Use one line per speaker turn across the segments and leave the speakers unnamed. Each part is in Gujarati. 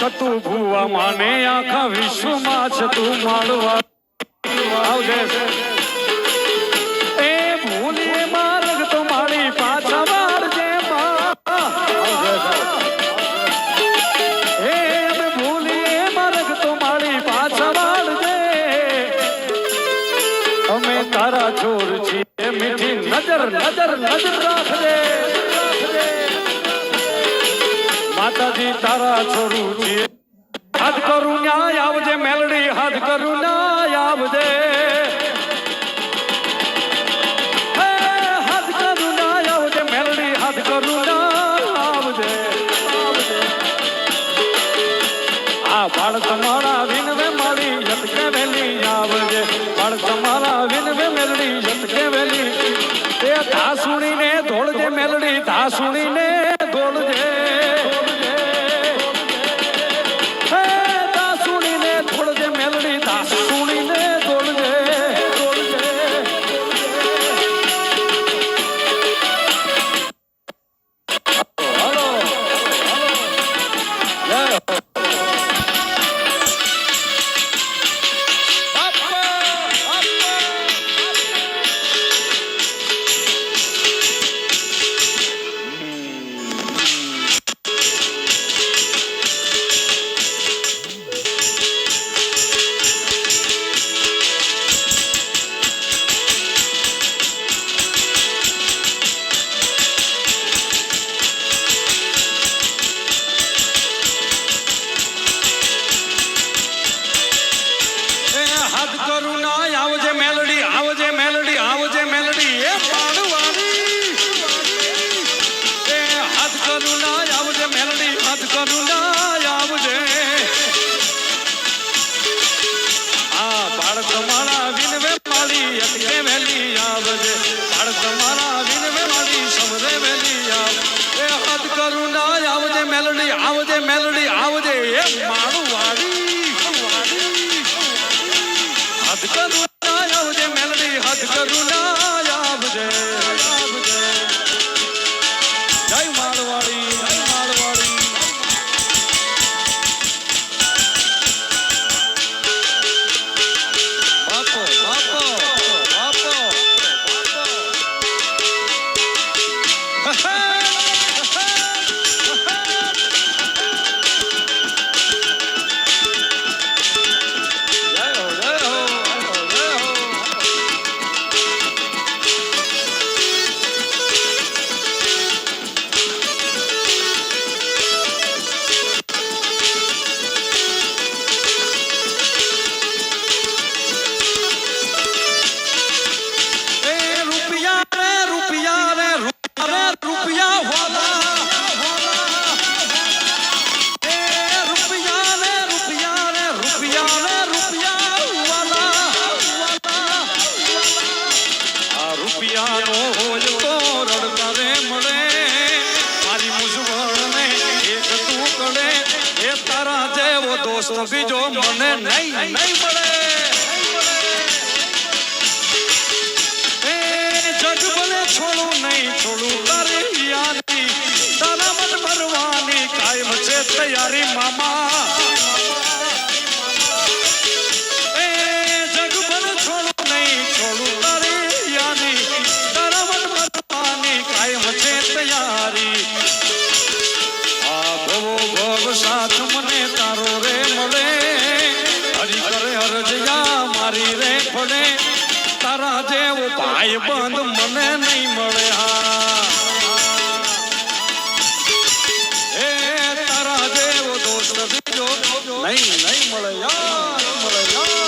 સતુ ભુવા માને આખા વિશ્વમાં છે તું માળવા આવજે એ ભૂલી માર્ગ તો મારી પાછા વાળજે એ અમે ભૂલી માર્ગ તો મારી પાછા વાળજે અમે તારા છોર છીએ મીઠી નજર નજર નજર રાખજે માતાજી તારા છોરું છીએ હાથ કરું ન્યાય આવજે મેલડી હાથ કરું ન્યાય આવજે હાથ કરું ન્યાય આવજે મેલડી હાથ કરું ન્યાય આવજે આ બાળ તમારા વિનવે મારી યતકે વેલી આવજે બાળ તમારા વિનવે મેલડી યતકે વેલી એ ધાસુણીને ધોળજે મેલડી ધાસુણીને ધોળજે આવજે મેલડી આવજે એ મારું વાડી હદ કરું ના આવજે મેલડી હદ કરું ના આવજે જય મારવાડી જય મારવાડી બાપો બાપો બાપો દોસ્ત બીજો મને નહીં મળે એ જગ ભલે છોડું નહીં છોડું તારી યાદી તારા મન ભરવાની કાયમ છે તૈયારી મામા એ જગ ભલે છોડું નહીં છોડું તારી યાદી તારા મન ભરવાની કાયમ છે તૈયારી આ ભવો ભવ સાથ મને તારો રે મળે હરી કરે હરજયા મારી રે પડે તારા જેવો ભાઈ બંધ મને નહીં મળે એ તારા જેવો દોસ્ત બીજો નહીં મળે યાર મળે યાર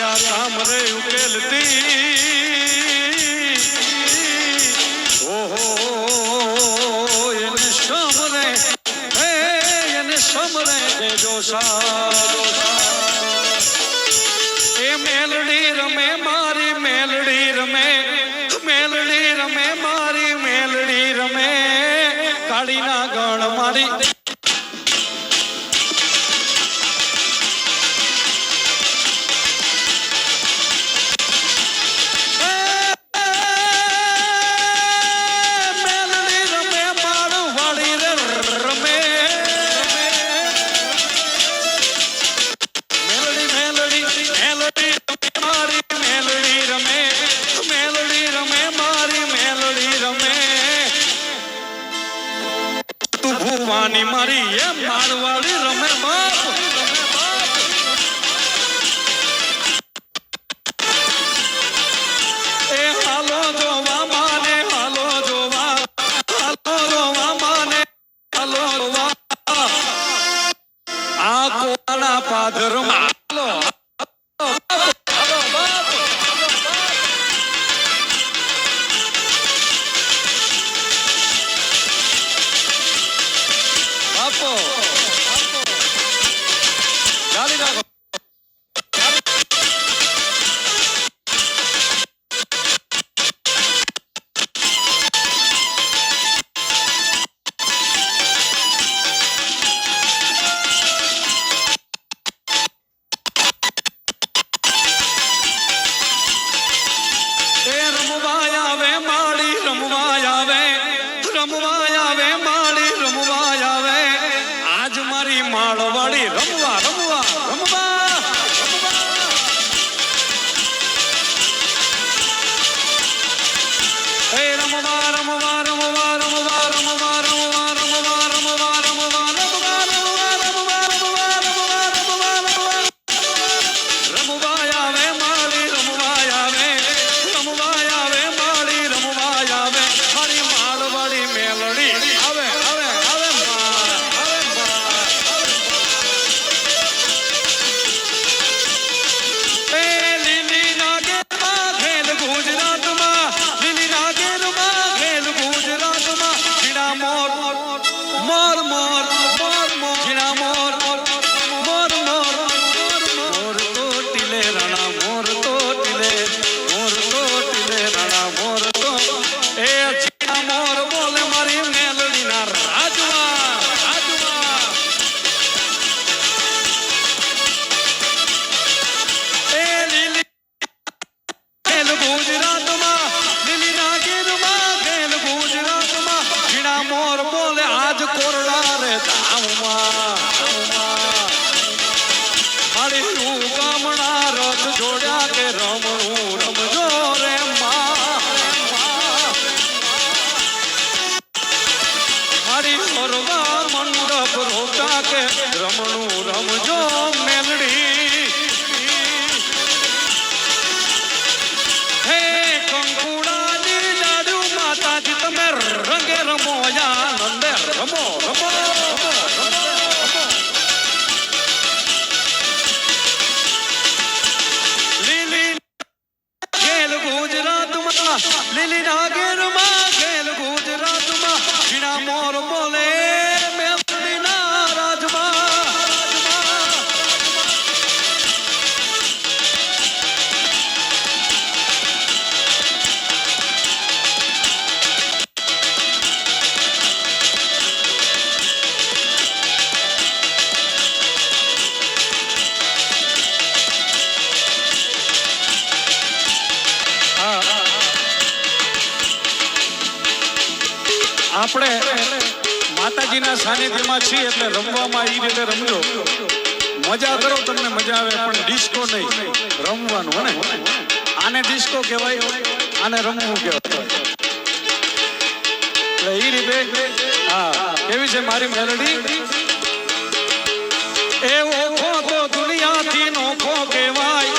તારા કામ રે ઉકેલતી ઓહો એને સમરે એને સમરે દેજો એ મેલડી રમે મારી મેલડી રમે મેલડી રમે મારી મેલડી રમે કાળીના ગણ મારી ભુવાની મારી એ મારવાડી રમે બાપ એ હાલો જોવા માને હાલો જોવા માને હાલો જોવા આ કોના પાદરમાં માળવાડી રમવા રમવા રમવા હે રમવા રમવા રમવા રમવા રમવા રમવા રમવા રમવા રમવા રમવા આવે માળી રમવા આવે માળી રમવા આવે મારી માળવાડી મેલડી આવે આવે જોડ્યા કે રમણું રમજો રે મારી ફરવા મંડપ રોકા કે રમણું રમજો મેલડી હે કંકુડાની લાડુ માતાજી તમે રંગે રમો આનંદે રમો રમો લીલી નાગેરમાં ખેલ ગુજરાતમાં ઝીણા મોર બોલે મેલડીના રાજમાં આપણે માતાજીના સાનિધ્યમાં છીએ એટલે રમવામાં એ રીતે રમજો મજા કરો તમને મજા આવે પણ ડિસ્કો નહીં રમવાનું ને આને ડિસ્કો કહેવાય આને રમવું કહેવાય એટલે એ રીતે હા કેવી છે મારી મેલડી એ ઓખો તો દુનિયાથી નોખો કહેવાય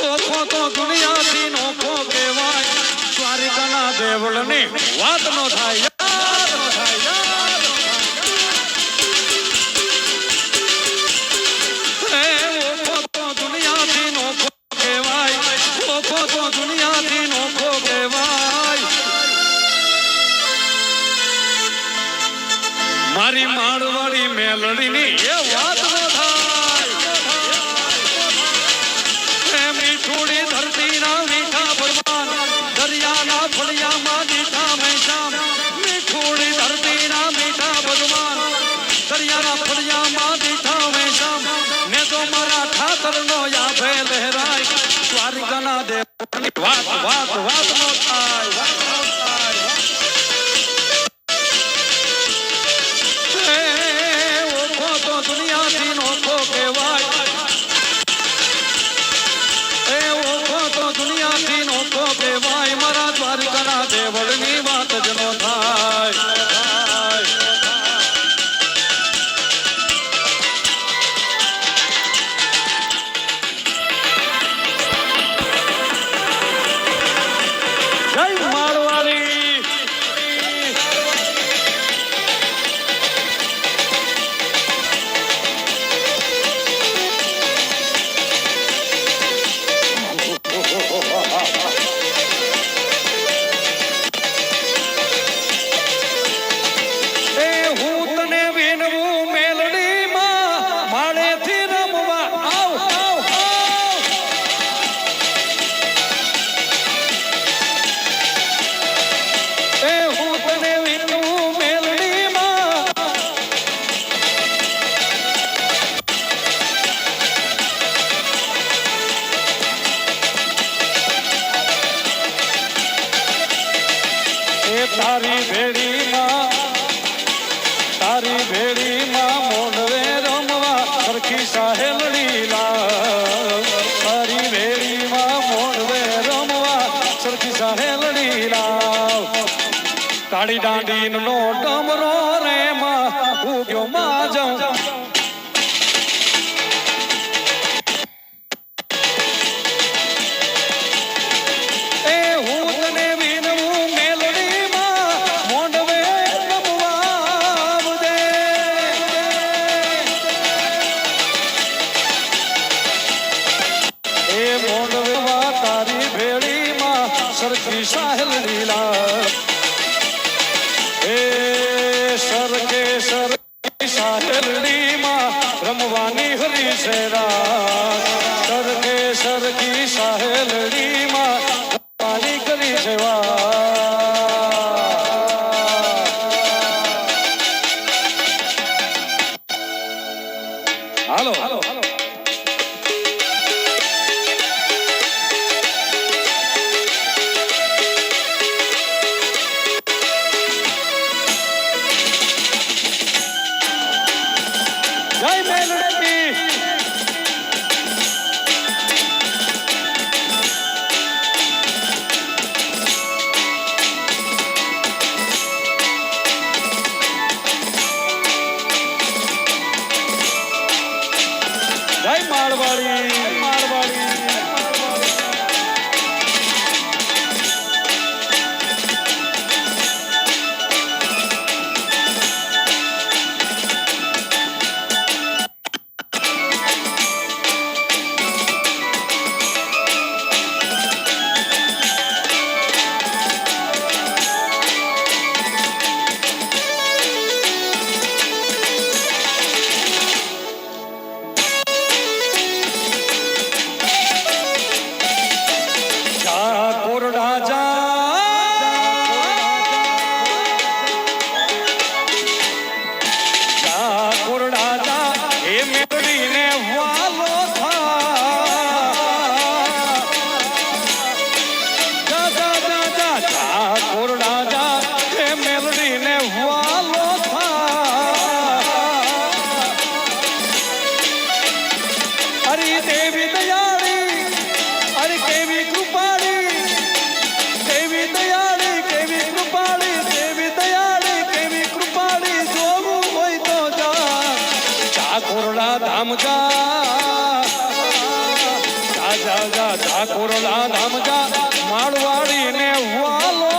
ઓખો તો દુનિયાથી નોખો કહેવાય દ્વારિકાના દેવળની વાત નો થાય દુનિયાથી નોખો કહેવાય તો દુનિયાથી નોખો કહેવાય. મારી માળવાડી મેલડીની એ વાત ન થાય. મીઠુડી ધરતીના મીઠા ભગવાન દરિયાના ફળિયામાં દીઠા મહેશામ. મીઠુડી ધરતીના મીઠા ભગવાન દરિયાના ફળિયામાં દીઠા મહેશામ. ને તો મારા ઠાકરનો યાભે લહેરાય. દ્વારિકાના દેવની વાત વાત વાત નો થાય. દુનિયાથી નોખો કહેવાય. એ ઓખો તો દુનિયાથી નોખો કહેવાય. મારા દ્વારકાના દેવળની વાત જ નો થાય. જય માળવાડી. તારી ભેડીમાં મોઢવે રમવા સરખી સાહેલડી લાવ. તારી ભેડીમાં મોઢવે રમવા સરખી સાહેલડી લાવ. કાળી દાંડીનો ડમરો રે માં ઉગ્યો માં જાઉં. સરખી સાહેલ લીલા એ સરખે સરખી સાહેલડીમાં રમવાની હરી શેરા. સરખે સરખી સાહેલડીમાં રમવાની કરી સેવા. હાલો હાલો હાલો. જય મેલડી. જય માળવાડી. માળવાડી. ધામ જા જા જા જા ઠાકોરલા ધામ જા માળવાડી ને વાલો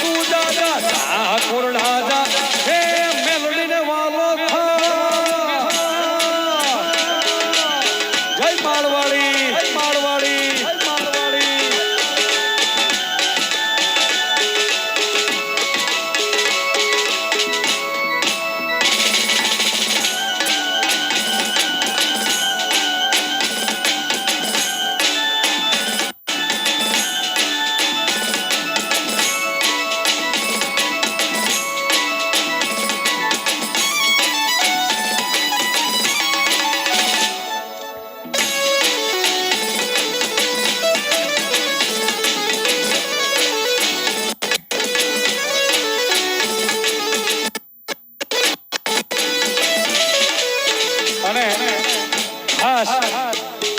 તું જા જા ઠાકોરલા જા હે મેલડી ને વાલો માળવાડી માળવાડી માળવાડી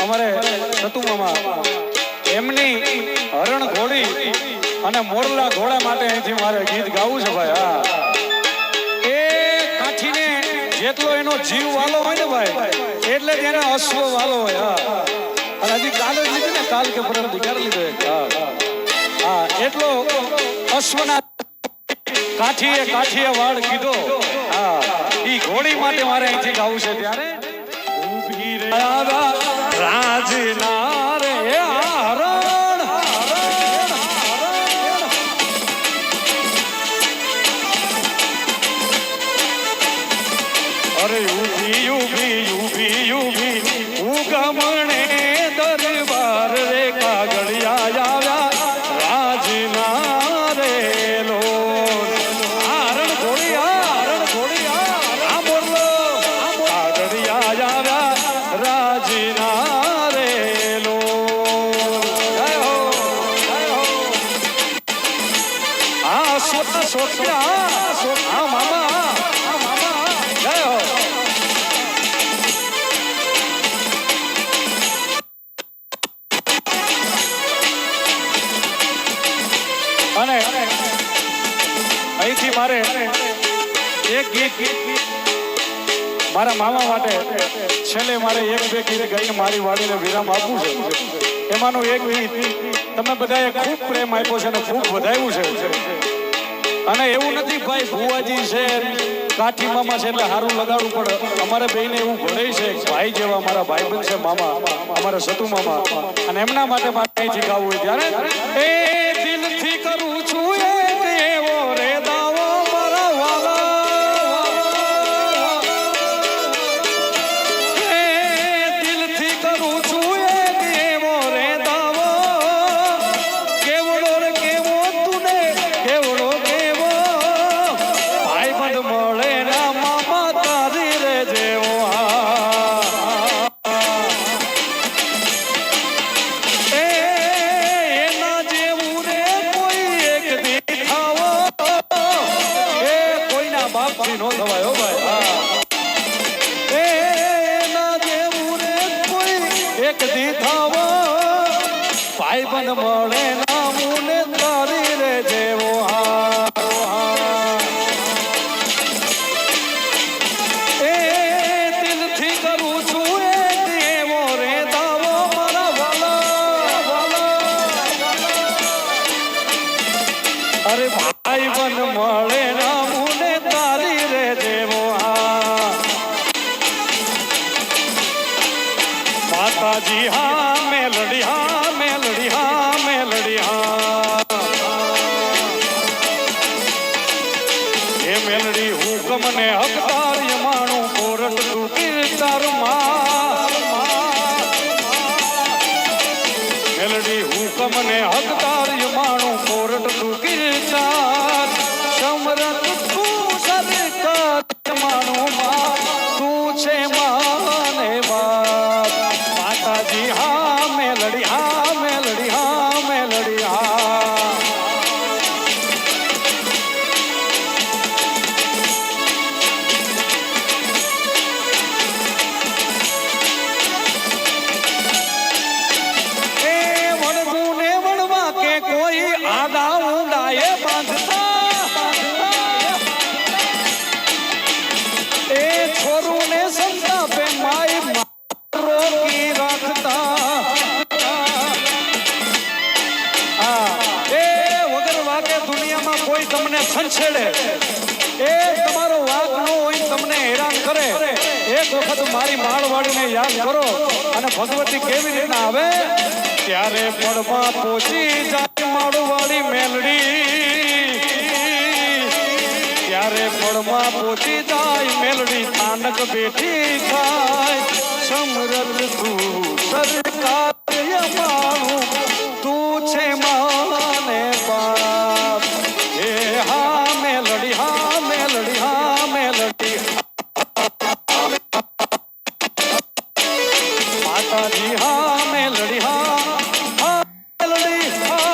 અમારે સતુમામાં એમની હરણ ઘોડી અને મોરલા ઘોડા માટે અહીંથી મારે ગીત ગાવું છે ભાઈ. હા, એ કાઠીને જેટલો એનો જીવ વાલો હોય ને ભાઈ એટલે તેને અશ્વ વાલો હોય. હા, અને હજી કાલે જ લીધું ને, કાલ કે પરમ ક્યારે લીધો? હા, એટલો અશ્વના કાઠીએ વાળ કીધો. હા, ઈ ઘોડી માટે મારે અહીંથી ગાવું છે. ત્યારે રાજના રે હરણ અરે ઉભી ઉભી ઉભી ઉભી ઉગમણે દરબાર રે કાગળિયા આવ્યા રાજના રે લો હરણ ઘોડી આ બોલો કાગળિયા આવ્યા રાજના રે લો. જય હો આ સોખ્યા આ મામા જય હો. અને અહીંથી મારે એક ગીત મારા મામા માટે છેલ્લે મારે એક બે ગીત ગાઈને મારી વાડીને વિરામ આપવું છે. એમાંનું એક ગીત તમે બધાએ ખૂબ પ્રેમ આપ્યો છે અને ખૂબ વધાવ્યું છે. અને એવું નથી ભાઈ ભુવાજી છે કાઠી મામા છે એટલે સારું લગાડવું પડે. અમારે બેને એવું ભળે છે ભાઈ જેવા મારા ભાઈબંધ છે મામા અમારા સતુ મામા, અને એમના માટે મારે અહીંથી ગાવું હોય ત્યારે એ દિલથી કરું છું એક એવો રે દાવો મારા વાલા, એ દિલથી કરું છું એક એવો રે દાવો કેવડો રે કેવો તુને કેવડો કેવો ભાઈબંધ મળે ના મામા તારી રે જેવો. એના જેવું રે કોઈ એક દેખાવો એ કોઈના બાપથી નો થવાયો ભાઈ. એના જેવું રે કોઈ એક દેખાવો ભાઈબંધ મળે ના મુને તારી રે જેવો. એ દિલથી કરું છું એક એવો રે દાવો મારા વાલા, અરે ભાઈબંધ મળે ના મુને તારી રે જેવો. માતાજી હા મેલડી હા મેલડી હા મેલડી હા એ મેલડી હુકમ ને હકદાર યમાણું કોરટ તું કીર્તાર મેલડી હુકમ ને હકદાર યમાણું કોરટ તું કીર્તાર સમરત તું સરકાર યમાણું માં તું છે માને બાપ. માતાજી હા મેલડી હા મેલડી હા મેલડી હા. એ વણવું ને વણવા કે કોઈ આડા ઊંડા એ બાંધતા એ છોરું ને સંતાપે માય રોકી રાખતા. એ વગર વાગે દુનિયામાં કોઈ તમને છંછેડે એ તમારો વાગ ન હોય તમને હેરાન કરે એક વખત મારી માળવાડીને યાદ કરો અને ભગવતી કેવી રીતના આવે ત્યારે પડમાં પહોંચી જાય માળવાડી મેલડી ત્યારે પડમાં પહોંચી જાય મેલડી થાનક બેઠી થાય સમરત તું સરકાર મારું તું છે માને બાપ એ હા મેલડી હા મેલડી હા મેલડી માતાજી હા મેલડી હા હા મેલડી હા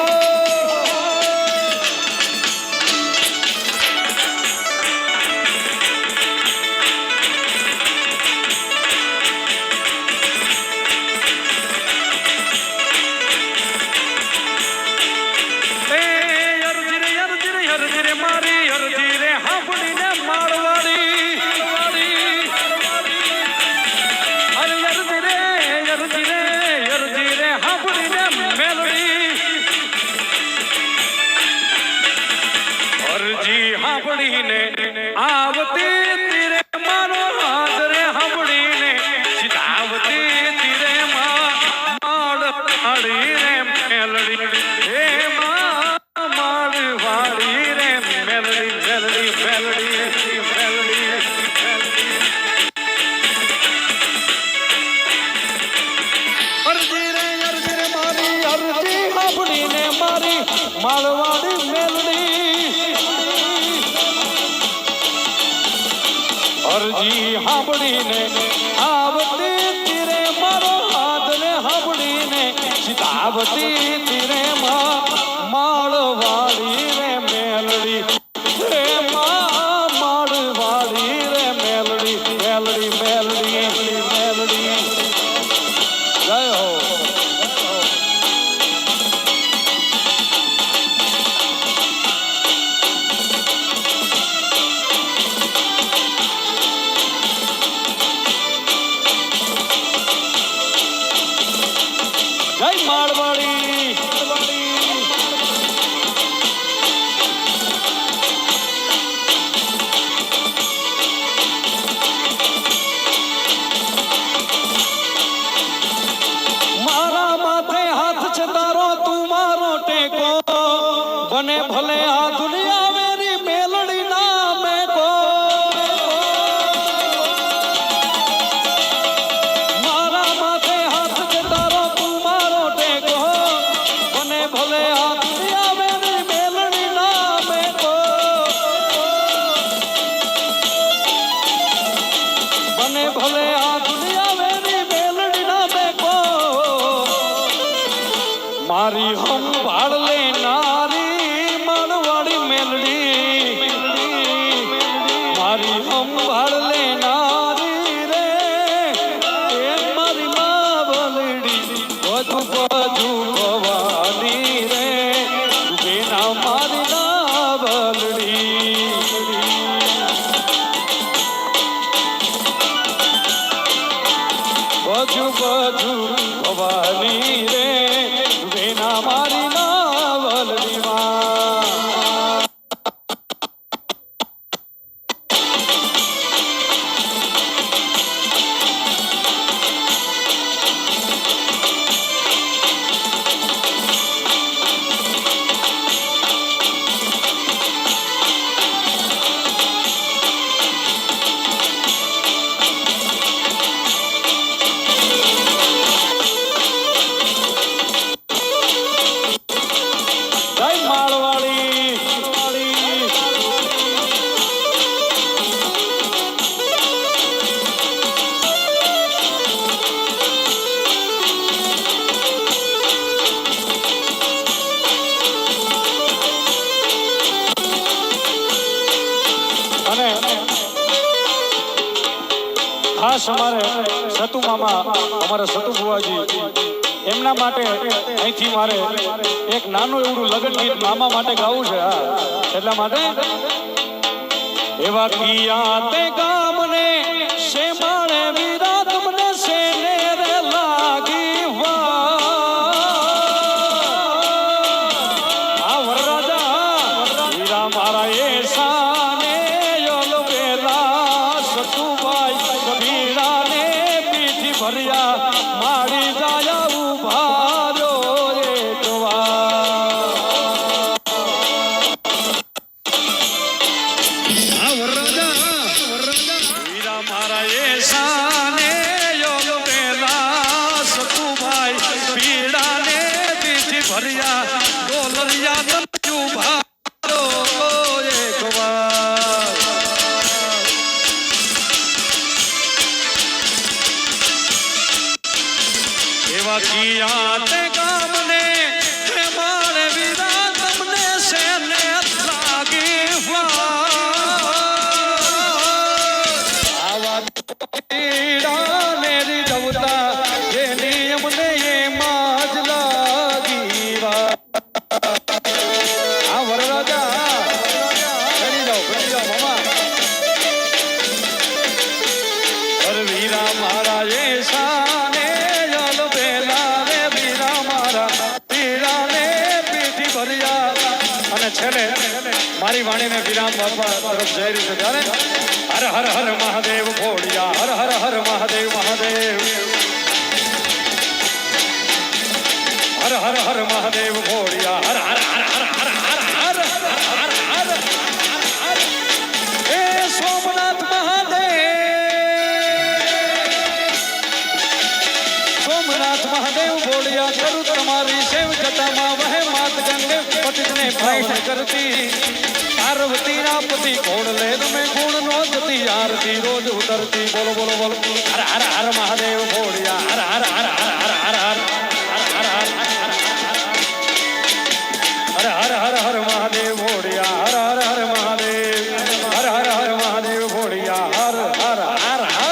આવતી તીરે મારો હાદરે હબડીને સીધાવતી તીરે માળ વાળી રે મેલડી હે માળ વાળી રે મેલડી મેલડી મેલડી મેલડી અરજી રે મારી અરજી હબડીને મારી માળવાડી મેલડી અરજી સાંભળીને આવતી તીરે મારો હાથને સાંભળીને સીધાવતી તીરે માળવાળી રે મેલડી રે માળવાળી રે મેલડી મેલડી મેલડી મેલડી જય હો જય માળવાડી મારા માથે હાથ છે તારો તું મારો ટેકો બને ભલે આ દુનિયા મેરી મેલડી ના મેકો મારા માથે હાથ છે તારો તું મારો ટેકો બને ભલે આ દુનિયા મેરી મેલડી ના મેકો બને ભલે આ દુનિયા મેરી મેલડી ના મેકો મારી સંભાળ લેનારી માળવાડી મેલડી મારી સંભાળ લેનારી રે એ મારી માવલડી બધું ભવાની રે બેના મારી નાવલડી બધું ભવાની રે બેના મારી નાવલડી માં જય માળવાડી અને ખાસ અમારે સતુ મામા અમારા સતુ બુવાજી એમના માટે અહીંથી મારે એક નાનું એવડું લગ્ન ગીત મામા માટે ગાવું છે એટલા માટે એવા કિયા તે ગામને શેમાળે વિરાત મને શેને રે લાગી આ વરરાજા વીરા મારા એસાને યોલ વેલા સતુભાઈ કબીરા ભર્યા મારી જાય ઉભા રો એક વાર વીરા મારા એ સાને યોગ પેલા સતુભાઈ પીડાને પીઠી ભર્યા ડોલરિયા તન ઉભા રો એક વાર એવા કિયા તે ગામને હે મારે વીરા તમને સેને લાગી આવા પીડાને રીઝવતા જેની અમને એમાં જ લાગી વા આ વરરાજા કરી જાઓ મામા અરે વીરા મારા એ સાને યલ બેલા રે વીરા મારા પીડાને પીઠી ભર્યા અને છેલ્લે મારી વાણીને વિરામ બાપા તરફ જઈ રહી છે ત્યારે હર હર હર મહાદેવ ભોળિયા હર હર હર મહાદેવ મહાદેવ હર હર હર મહાદેવ ભોળિયા હર હર હર હર હર હર હર હર હર એ સોમનાથ મહાદેવ ભોળિયા કરું તમારી સેવ જટામાં વહે માત ગંગે પતિતને ભાઈ કરતી પાર્વતી ના પતિ કોણ લે તમે ગુણ નો જતી આરતી રોજ ઉતરતી બોલો બોલો બોલો હર હર હર મહાદેવ ભોળિયા હર હર હર હર હર હર હર હર હર હર હર હર મહાદેવ ભોળિયા હર હર હર મહાદેવ હર હર હર મહાદેવ ભોળિયા હર હર હર હર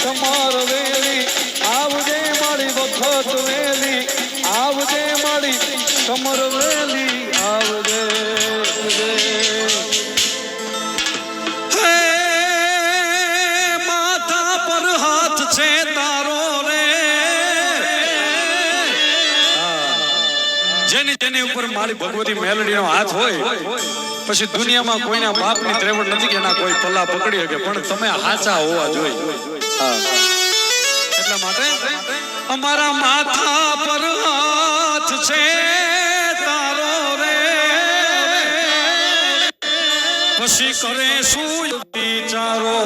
સમર વેલી આવજે મારી વખત વેલી આવજે મારી સમર વેલી આવજે હે માથા પર હાથ છે તારો રે જેની જેની ઉપર મારી ભગવતી મેલડીનો હાથ હોય પછી દુનિયામાં કોઈના બાપની ત્રેવડ નથી કે એના કોઈ પલ્લા પકડી શકે પણ તમે હાચા હોવા જોઈએ એટલા માટે અમારા માથા પર હાથ છે તારો રે પછી કરે શું વિચારો